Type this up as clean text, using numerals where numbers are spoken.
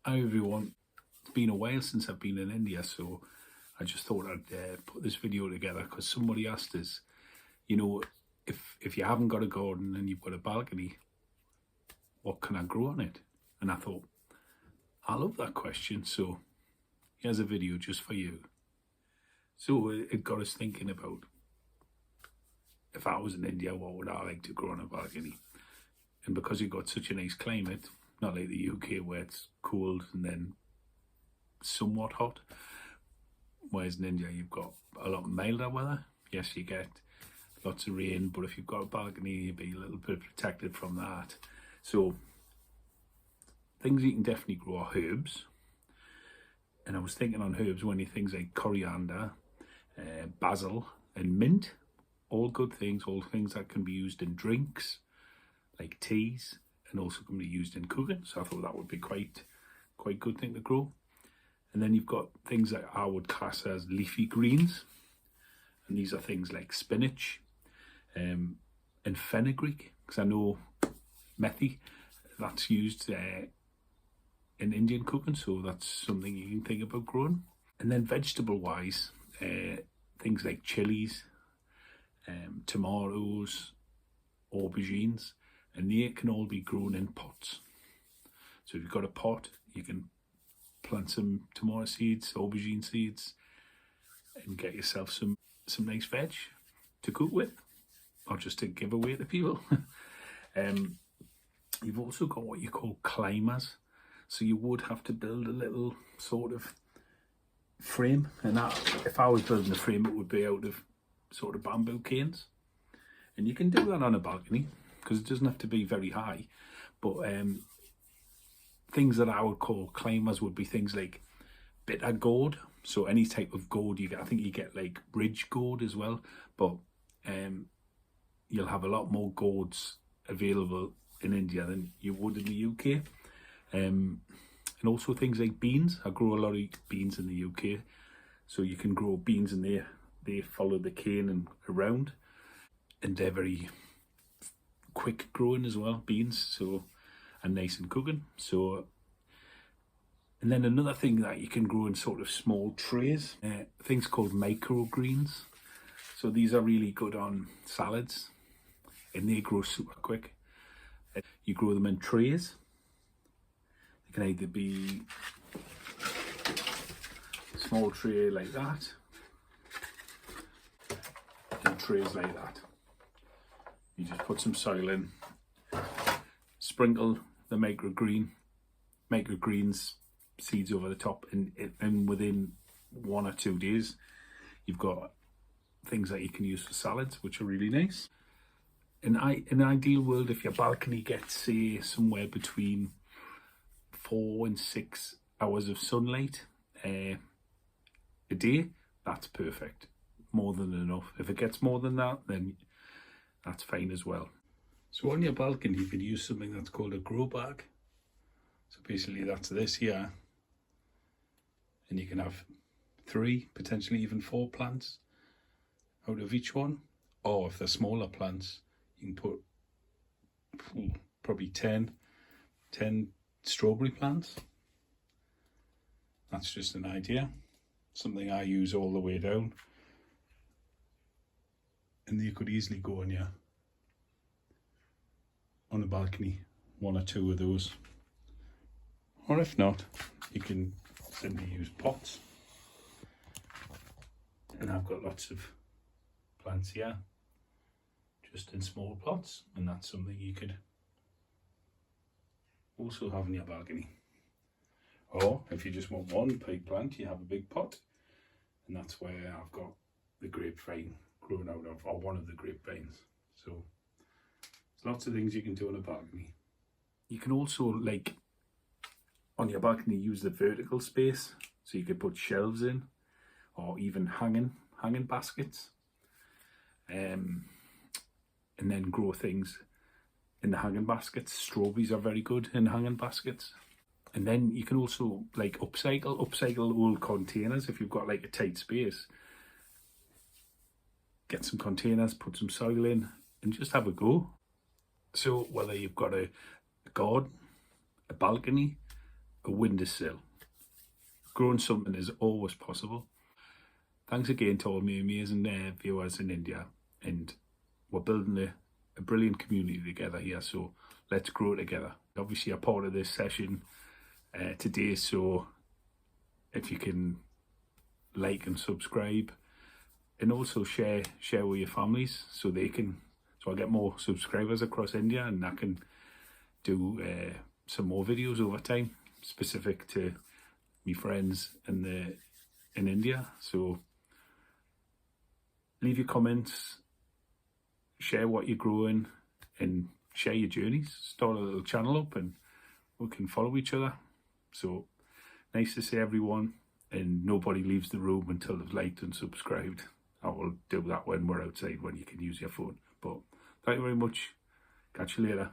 Hi everyone, it's been a while since I've been in India, so I just thought I'd put this video together because somebody asked us, you know, if you haven't got a garden and you've got a balcony, what can I grow on it? And I thought, I love that question, so here's a video just for you. So it got us thinking about, if I was in India, what would I like to grow on a balcony? And because you've got such a nice climate, not like the UK where it's cold and then somewhat hot, whereas in India you've got a lot milder weather. Yes, you get lots of rain, but if you've got a balcony, you'll be a little bit protected from that. So things you can definitely grow are herbs. And I was thinking on herbs, when you things like coriander, basil and mint, all good things, all things that can be used in drinks, like teas, and also can be used in cooking. So I thought that would be quite good thing to grow. And then you've got things that I would class as leafy greens, and these are things like spinach and fenugreek, because I know methi, that's used in Indian cooking, so that's something you can think about growing. And then vegetable wise, things like chillies, tomatoes, aubergines, and they can all be grown in pots. So if you've got a pot, you can plant some tomato seeds, aubergine seeds, and get yourself some nice veg to cook with, or just to give away to people. You've also got what you call climbers. So you would have to build a little sort of frame, and that, if I was building a frame, it would be out of sort of bamboo canes. And you can do that on a balcony, because it doesn't have to be very high. But things that I would call climbers would be things like bitter gourd. So any type of gourd you get, I think you get like ridge gourd as well, but you'll have a lot more gourds available in India than you would in the UK. And also things like beans. I grow a lot of beans in the UK, so you can grow beans in there. They follow the cane and around, and they're very quick growing as well, beans, so, and nice and cooking. So, and then another thing that you can grow in sort of small trays, things called microgreens. So these are really good on salads, and they grow super quick. You grow them in trays. They can either be a small tray like that, and trays like that. You just put some soil in, sprinkle the microgreens seeds over the top, and within 1 or 2 days, you've got things that you can use for salads, which are really nice. In an ideal world, if your balcony gets, say, somewhere between 4 and 6 hours of sunlight a day, that's perfect. More than enough. If it gets more than that, then that's fine as well. So on your balcony, you can use something that's called a grow bag. So basically that's this here. And you can have 3, potentially even 4 plants out of each one. Or if they're smaller plants, you can put probably 10 strawberry plants. That's just an idea. Something I use all the way down. And you could easily go on a balcony, 1 or 2 of those. Or if not, you can simply use pots. And I've got lots of plants here, just in small pots, and that's something you could also have in your balcony. Or if you just want one big plant, you have a big pot, and that's where I've got the grapevine growing out of, or one of the grapevines. So there's lots of things you can do on a balcony. You can also, like, on your balcony, use the vertical space, so you could put shelves in, or even hanging baskets, and then grow things in the hanging baskets. Strawberries are very good in hanging baskets. And then you can also, like, upcycle old containers. If you've got like a tight space, get some containers, put some soil in, and just have a go. So whether you've got a garden, a balcony, a windowsill. Growing something is always possible. Thanks again to all my amazing viewers in India, and we're building a brilliant community together here, so let's grow together. Obviously a part of this session today, so if you can like and subscribe, and also share with your families so I get more subscribers across India, and I can do some more videos over time specific to my friends in India. So leave your comments, share what you're growing, and share your journeys. Start a little channel up and we can follow each other. So nice to see everyone, and nobody leaves the room until they've liked and subscribed. I will do that when we're outside, when you can use your phone. But thank you very much. Catch you later.